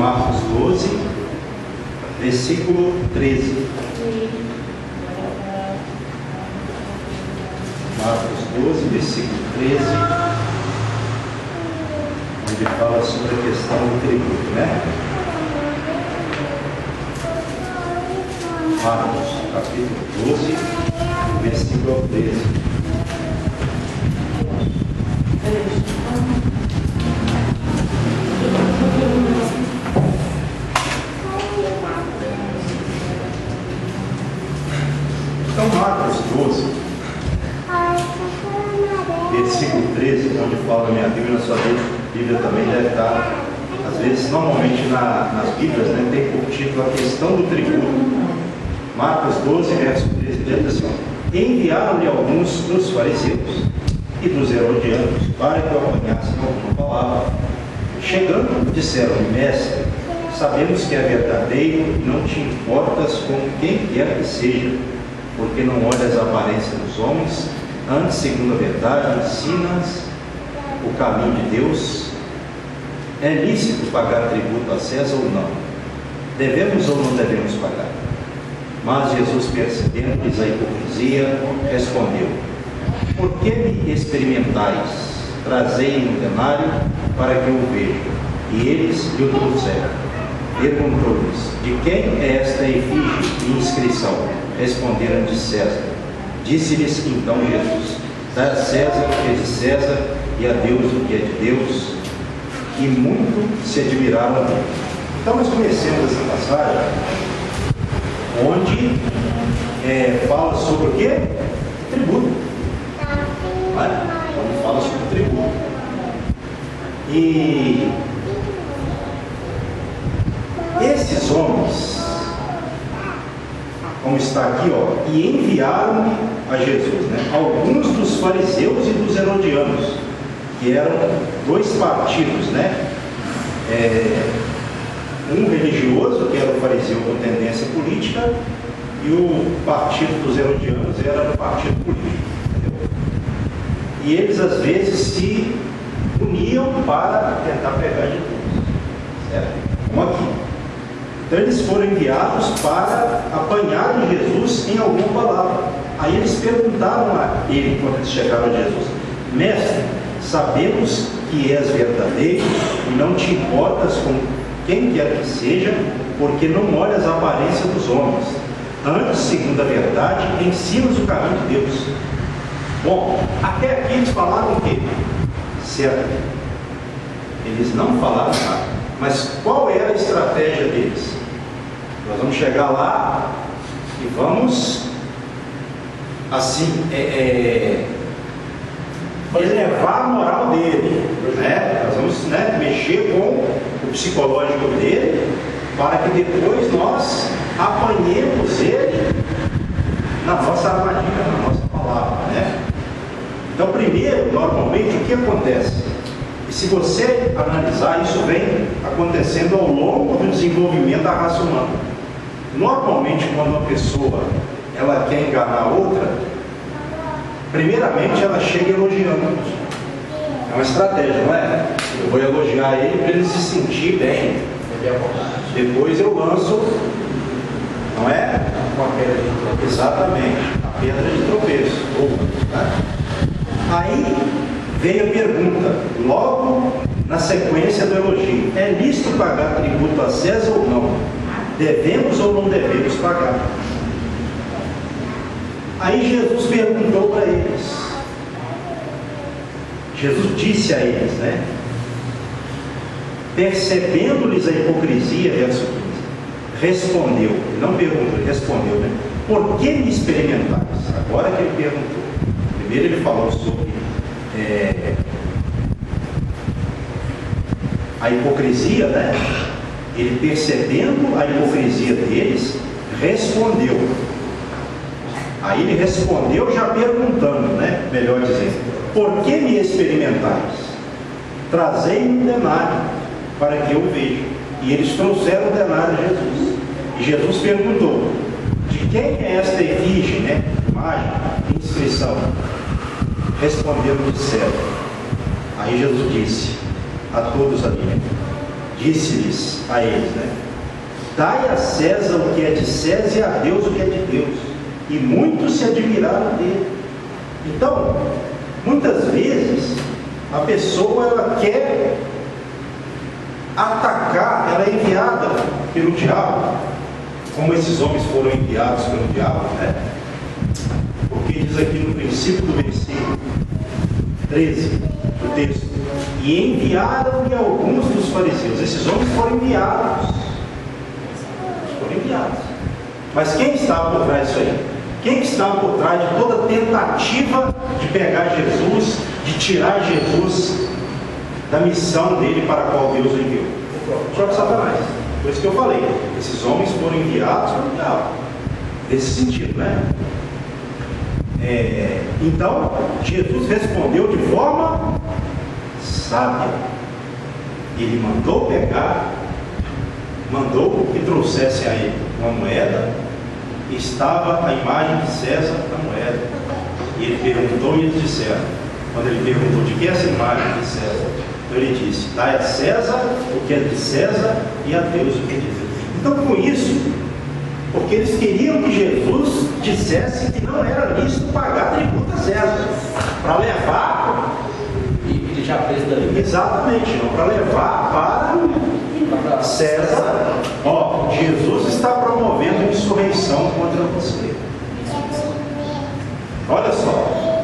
Marcos 12, versículo 13. Marcos 12, versículo 13, onde fala sobre a questão do tributo, né? Marcos, capítulo 12, versículo 13. Então, Marcos 12, versículo 13, onde fala, minha Bíblia, na sua Bíblia também deve estar, às vezes, normalmente nas Bíblias, né, tem por título a questão do tributo. Marcos 12, verso 13, diz assim: enviaram-lhe alguns dos fariseus e dos herodianos para que o apanhassem alguma palavra. Chegando, disseram-lhe: mestre, sabemos que é verdadeiro e não te importas com quem quer que seja, porque não olhas a aparência dos homens, antes, segundo a verdade, ensinas o caminho de Deus. É lícito pagar tributo a César ou não? Devemos ou não devemos pagar? Mas Jesus, percebendo-lhes a hipocrisia, respondeu: por que me experimentais? Trazei-me um denário para que eu o veja. E eles lhe o trouxeram. Perguntou-lhes: de quem é esta efígie e inscrição? Responderam: de César. Disse-lhes então Jesus: dá a César o que é de César e a Deus o que é de Deus. E muito se admiraram dele. Então nós conhecemos essa passagem onde fala sobre o quê? Tributo. Onde fala sobre tributo. E esses homens, como está aqui, e enviaram a Jesus, né, alguns dos fariseus e dos herodianos, que eram dois partidos, né? Um religioso, que era o fariseu com tendência política, e o partido dos herodianos era o partido político, entendeu? E eles às vezes se uniam para tentar pegar Jesus, certo? Como aqui. Então eles foram enviados para apanhar Jesus em alguma palavra. Aí eles perguntaram a ele, quando eles chegaram a Jesus: mestre, sabemos que és verdadeiro e não te importas com quem quer que seja, porque não olhas a aparência dos homens. Antes, segundo a verdade, ensinas o caminho de Deus. Bom, até aqui eles falaram o quê? Certo. Eles não falaram nada. Mas qual era a estratégia deles? Nós vamos chegar lá e vamos, assim, elevar a moral dele, né? Nós vamos, né, mexer com o psicológico dele, para que depois nós apanhemos ele na nossa armadilha, na nossa palavra, né? Então, primeiro, normalmente, o que acontece? E se você analisar, isso vem acontecendo ao longo do desenvolvimento da raça humana. Normalmente, quando uma pessoa ela quer enganar a outra, primeiramente ela chega elogiando. É uma estratégia, não é? Eu vou elogiar ele para ele se sentir bem. Depois eu lanço, não é? Uma pedra de tropeço. Exatamente, a pedra de tropeço. Né? Aí veio a pergunta, logo na sequência do elogio: é lícito pagar tributo a César ou não? Devemos ou não devemos pagar? Aí Jesus perguntou para eles. Jesus disse a eles, né? Percebendo-lhes a hipocrisia, verso 15, respondeu, não perguntou, respondeu, né? Por que me experimentais? Agora que ele perguntou. Primeiro ele falou sobre a hipocrisia, né? Ele, percebendo a hipocrisia deles, respondeu. Aí ele respondeu já perguntando, né? Melhor dizendo: por que me experimentais? Trazei-me um denário para que eu veja. E eles trouxeram o denário a Jesus. E Jesus perguntou: de quem é esta efígie, né? Imagem, inscrição? Respondendo: de César. Aí Jesus disse a todos ali: disse-lhes a eles, né? Dai a César o que é de César e a Deus o que é de Deus. E muitos se admiraram dele. Então, muitas vezes, a pessoa ela quer atacar, ela é enviada pelo diabo, como esses homens foram enviados pelo diabo, né? Porque diz aqui no princípio do versículo 13 do texto: e enviaram-lhe alguns dos fariseus. Esses homens foram enviados. Mas quem estava por trás disso aí? Quem estava por trás de toda tentativa de pegar Jesus, de tirar Jesus da missão dele para a qual Deus o enviou? O próprio Satanás. Por isso que eu falei, esses homens foram enviados pelo diabo. Nesse sentido, né? Então, Jesus respondeu de forma sábia. Ele mandou que trouxesse a ele uma moeda, e estava a imagem de César na moeda. E ele perguntou e eles disseram, quando ele perguntou de que é essa imagem de César, então ele disse: dai a César o que é de César e a Deus o que é de Deus. Então, com isso, porque eles queriam que Jesus dissesse que não era lícito pagar tributo a César, para levar, e ele já fez dali. Exatamente, não para levar para César. Ó, Jesus está promovendo insurreição contra você. Olha só,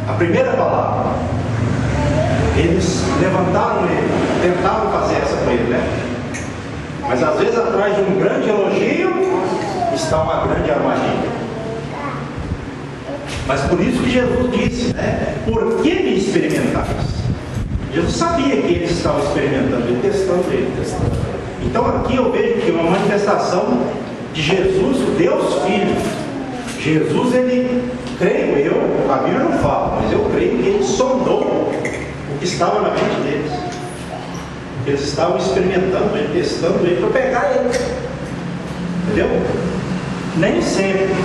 a primeira palavra, eles levantaram ele, tentaram fazer essa com ele, né? Mas às vezes atrás de um grande elogio está uma grande armadilha. Mas por isso que Jesus disse, né? Por que me experimentais? Jesus sabia que eles estavam experimentando e testando ele. Então aqui eu vejo que uma manifestação de Jesus, o Deus Filho. Jesus, ele, creio eu, a Bíblia não fala, mas eu creio que ele sondou o que estava na mente deles. Eles estavam experimentando ele, testando ele para pegar ele. Entendeu? Nem sempre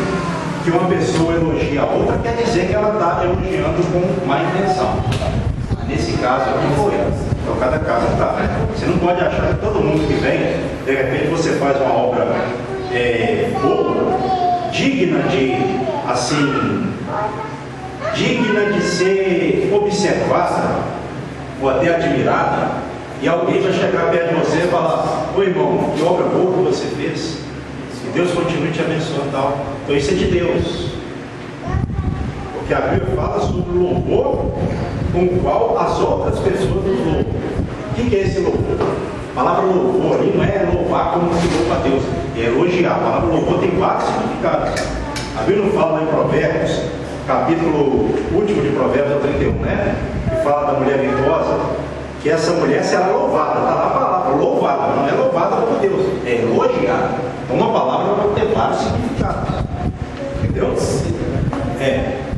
que uma pessoa elogia a outra quer dizer que ela está elogiando com má intenção. Nesse caso aqui foi. Então cada caso está. Você não pode achar que todo mundo que vem, de repente você faz uma obra boa, digna de ser observada ou até admirada, e alguém vai chegar perto de você e falar: ô irmão, que obra boa que você fez, que Deus continue te abençoando e tal. Então isso é de Deus, porque a Bíblia fala sobre o louvor com o qual as outras pessoas nos louvam. O que é esse louvor? A palavra louvor ali não é louvar como se louva a Deus, é elogiar. A palavra louvor tem vários significados. A Bíblia não fala lá em Provérbios, capítulo último de Provérbios, 31, né? Que fala da mulher virtuosa, que essa mulher será louvada. Está lá a palavra louvada, não é louvada por Deus, é elogiada. Então uma palavra vai ter vários significados. Entendeu?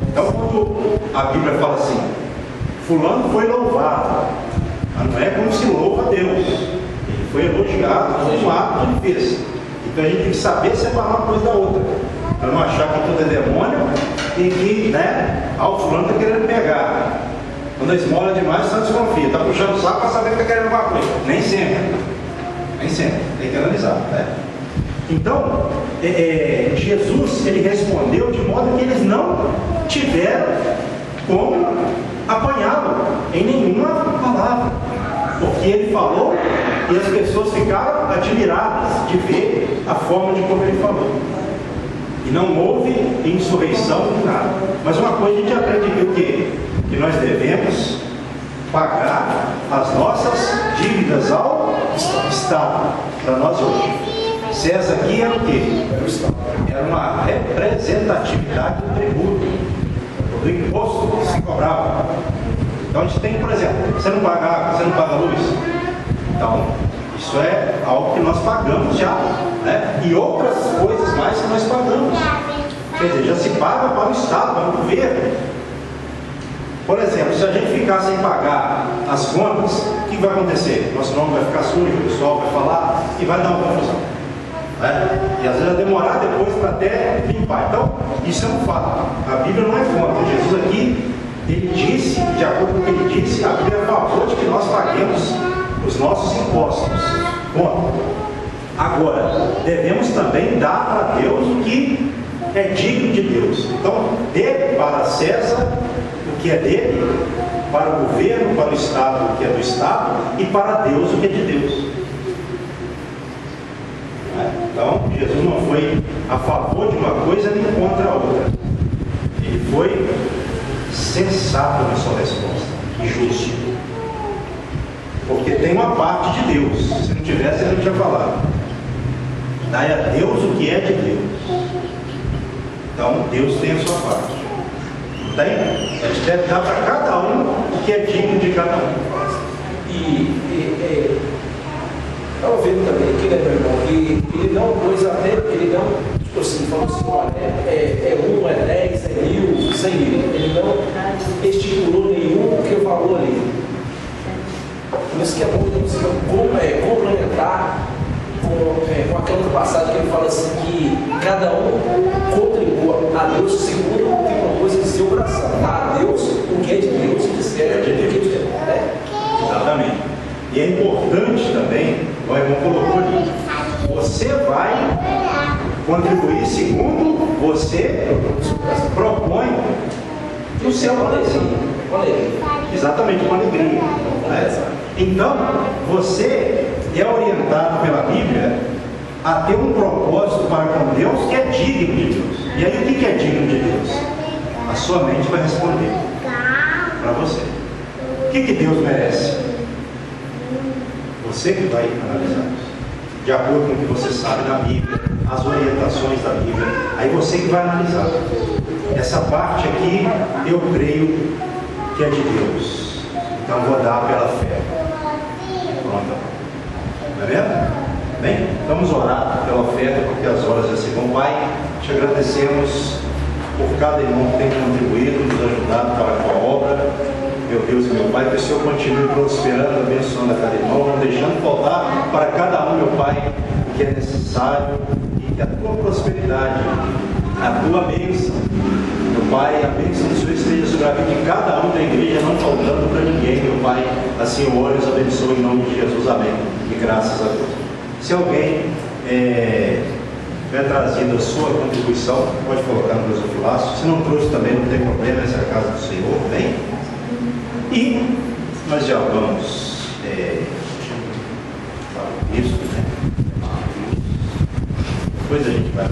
Então quando a Bíblia fala assim, fulano foi louvado, mas não é como se louva a Deus. Ele foi elogiado por um ato que ele fez. Então a gente tem que saber separar uma coisa da outra, para não achar que tudo é demônio e que, né, o fulano está querendo pegar. Quando esmola demais, só desconfia, está puxando o saco para saber que está querendo alguma coisa. Nem sempre, tem que analisar, né? Então, Jesus, ele respondeu de modo que eles não tiveram como apanhá-lo em nenhuma palavra, porque ele falou e as pessoas ficaram admiradas de ver a forma de como ele falou, e não houve insurreição nem nada. Mas uma coisa a gente aprende aqui: o quê? Que nós devemos pagar as nossas dívidas ao Estado. Para nós hoje, César aqui era o quê? Era uma representatividade do tributo, do imposto que se cobrava. Então a gente tem, por exemplo, você não paga água, você não paga luz. Então, isso é algo que nós pagamos já, né? E outras coisas mais que nós pagamos. Quer dizer, já se paga para o Estado, para o governo. Por exemplo, se a gente ficar sem pagar as contas, o que vai acontecer? Nosso nome vai ficar sujo, o pessoal vai falar e vai dar uma confusão. E às vezes vai demorar depois para até limpar. Então, isso é um fato. A Bíblia não é contra. Jesus aqui, ele disse, de acordo com o que ele disse, a Bíblia é a favor de que nós paguemos os nossos impostos. Bom, agora, devemos também dar para Deus o que é digno de Deus. Então, dê para César o que é dele, para o governo, para o Estado o que é do Estado, e para Deus o que é de Deus. Então, Jesus não foi a favor de uma coisa nem contra a outra. Ele foi sensato na sua resposta e justo. Porque tem uma parte de Deus. Se não tivesse, ele não tinha falado. Dai a Deus o que é de Deus. Então, Deus tem a sua parte. Tem? A gente deve dar para cada um o que é digno de cada um. Estava vendo também que, né, meu irmão, que ele não pôs até, ele não, tipo assim, falou assim, olha, é 1, é 10, é 1000, 100 mil. Ele não estipulou nenhum que eu falou ali. Por isso que é bom complementar com aquela passagem que ele fala assim, que cada um contribua a Deus segundo uma coisa de seu coração. A Deus o que é de Deus, o que é de Deus. Exatamente. E é importante também, o irmão colocou ali, você vai contribuir segundo você propõe no seu coração. Exatamente, com alegria. Né? Então, você é orientado pela Bíblia a ter um propósito para com Deus que é digno de Deus. E aí, o que é digno de Deus? A sua mente vai responder para você. O que Deus merece? Você que vai analisar isso. De acordo com o que você sabe da Bíblia, as orientações da Bíblia, aí você que vai analisar. Essa parte aqui, eu creio que é de Deus. Então, vou dar pela fé. Pronto. Está vendo? Bem, vamos orar pela oferta, porque as horas já se vão. Pai, te agradecemos por cada irmão que tem contribuído, nos ajudado para com a obra. Meu Deus e meu Pai, que o Senhor continue prosperando, abençoando a cada irmão, não deixando faltar para cada um, meu Pai, o que é necessário, e que a tua prosperidade, a tua bênção, meu Pai, a bênção do Senhor esteja sobre a vida de cada um da igreja, não faltando para ninguém, meu Pai. Assim eu oro e os abençoo em nome de Jesus. Amém. E graças a Deus. Se alguém tiver trazido a sua contribuição, pode colocar no gasofilácio. Se não trouxe também, não tem problema, essa é a casa do Senhor, bem? E nós já vamos isso, né? Depois a gente vai